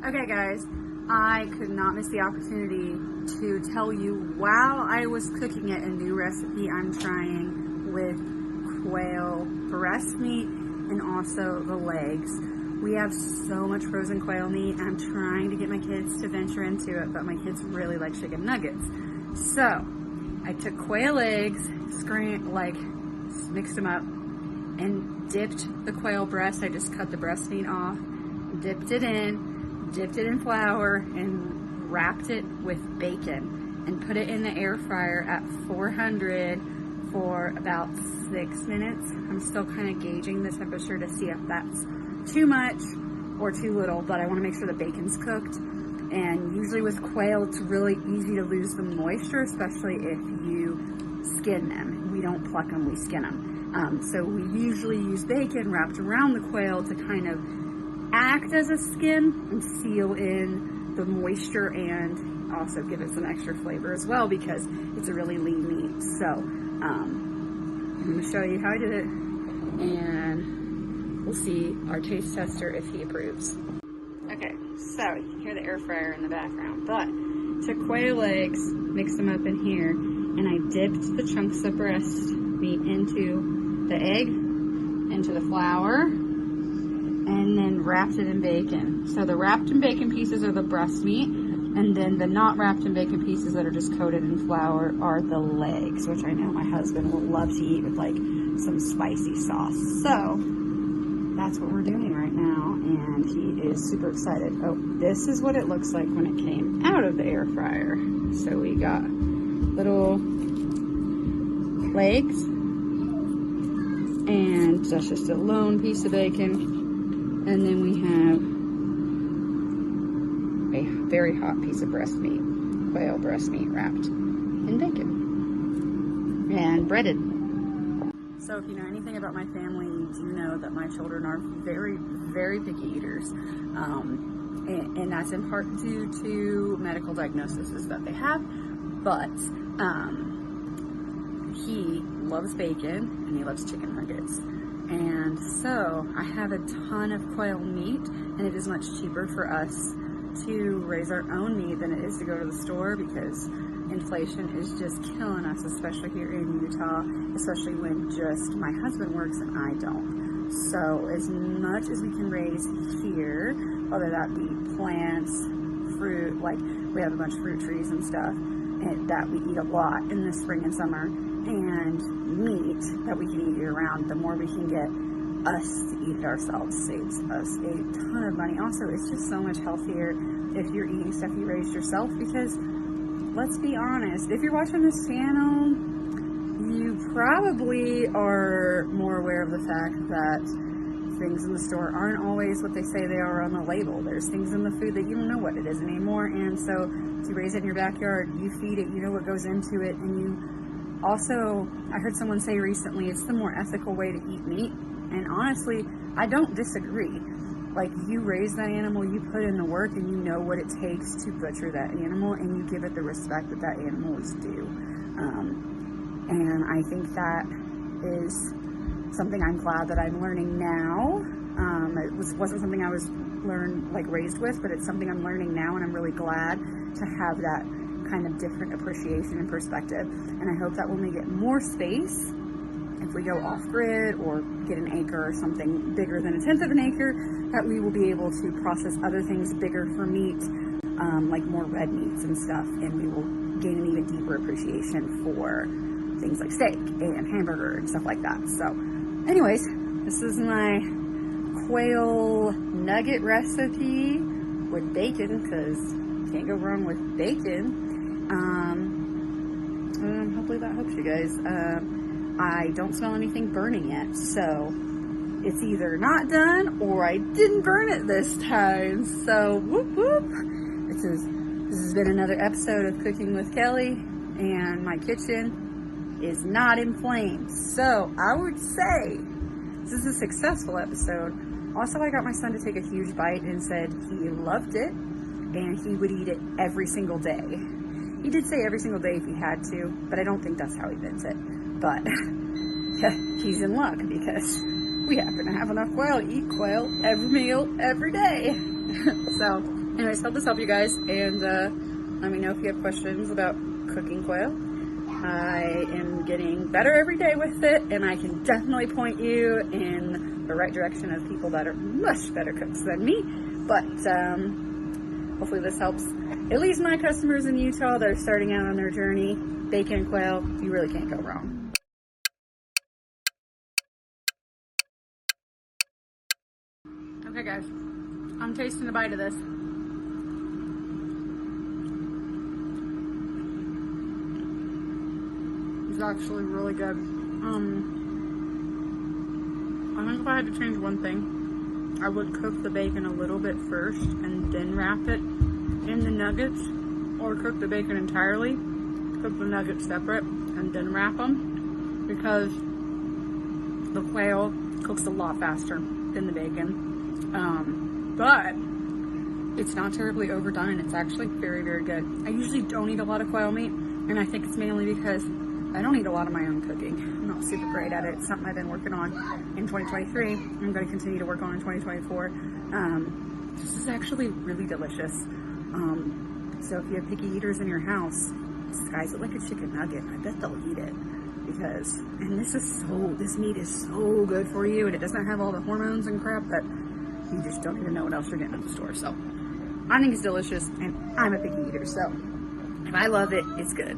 Okay guys, I could not miss the opportunity to tell you while I was cooking it a new recipe I'm trying with quail breast meat and also the legs. We have so much frozen quail meat. I'm trying to get my kids to venture into it, but my kids really like chicken nuggets. So I took quail eggs, mixed them up and dipped the quail breast. I just cut the breast meat off, dipped it in flour and wrapped it with bacon and put it in the air fryer at 400 for about 6 minutes. I'm still kind of gauging the temperature to see if that's too much or too little, but I want to make sure the bacon's cooked. And usually with quail, it's really easy to lose the moisture, especially if you skin them. We don't pluck them, we skin them. So we usually use bacon wrapped around the quail to kind of act as a skin and seal in the moisture and also give it some extra flavor as well because it's a really lean meat. So I'm going to show you how I did it and we'll see our taste tester if he approves. Okay, so you can hear the air fryer in the background, but took quail legs, mixed them up in here, and I dipped the chunks of breast meat into the egg, into the flour, and then wrapped it in bacon. So the wrapped in bacon pieces are the breast meat, and then the not wrapped in bacon pieces that are just coated in flour are the legs, which I know my husband will love to eat with like some spicy sauce. So that's what we're doing right now, and he is super excited. Oh, this is what it looks like when it came out of the air fryer. So we got little legs, and that's just a lone piece of bacon. And then we have a very hot piece of breast meat, quail breast meat wrapped in bacon and breaded. So if you know anything about my family, you do know that my children are very, very picky eaters. And that's in part due to medical diagnoses that they have. But he loves bacon and he loves chicken nuggets. And so I have a ton of quail meat, and it is much cheaper for us to raise our own meat than it is to go to the store because inflation is just killing us, especially here in Utah, especially when just my husband works and I don't. So as much as we can raise here, whether that be plants, fruit, like we have a bunch of fruit trees and stuff, and that we eat a lot in the spring and summer, and meat that we can eat year round, the more we can get us to eat it ourselves saves us a ton of money. Also, it's just so much healthier if you're eating stuff you raised yourself because let's be honest, if you're watching this channel, you probably are more aware of the fact that things in the store aren't always what they say they are on the label. There's things in the food that you don't know what it is anymore, and so if you raise it in your backyard, you feed it, you know what goes into it, and you also, I heard someone say recently, it's the more ethical way to eat meat, and honestly, I don't disagree. Like, you raise that animal, you put in the work, and you know what it takes to butcher that animal, and you give it the respect that that animal is due. And I think that is something I'm glad that I'm learning now. It wasn't something I was raised with, but it's something I'm learning now, and I'm really glad to have that kind of different appreciation and perspective. And I hope that when we get more space, if we go off-grid or get an acre or something bigger than 1/10 of an acre, that we will be able to process other things bigger for meat, like more red meats and stuff, and we will gain an even deeper appreciation for things like steak and hamburger and stuff like that. So anyways, this is my quail nugget recipe with bacon, because can't go wrong with bacon. Hopefully that helps you guys. I don't smell anything burning yet, so it's either not done or I didn't burn it this time. So whoop whoop. This has been another episode of Cooking with Kelly, and my kitchen is not in flames. So I would say this is a successful episode. Also, I got my son to take a huge bite and said he loved it and he would eat it every single day. He did say every single day if he had to, but I don't think that's how he meant it. But he's in luck because we happen to have enough quail to eat quail every meal, every day. So Anyways, hope this helped you guys, and let me know if you have questions about cooking quail. I am getting better every day with it, and I can definitely point you in the right direction of people that are much better cooks than me. But hopefully this helps at least my customers in Utah that are starting out on their journey. Bacon and quail, you really can't go wrong. Okay guys, I'm tasting a bite of this. It's actually really good. I think if I had to change one thing, I would cook the bacon a little bit first and then wrap it in the nuggets, or cook the bacon entirely, cook the nuggets separate and then wrap them, because the quail cooks a lot faster than the bacon. But it's not terribly overdone, and it's actually very, very good. I usually don't eat a lot of quail meat, and I think it's mainly because I don't eat a lot of my own cooking. I'm not super great at it. It's something I've been working on in 2023. I'm going to continue to work on in 2024. This is actually really delicious. So if you have picky eaters in your house, disguise it like a chicken nugget. I bet they'll eat it, because, and this meat is so good for you, and it doesn't have all the hormones and crap that you just don't even know what else you're getting at the store. So I think it's delicious, and I'm a picky eater, so if I love it, it's good.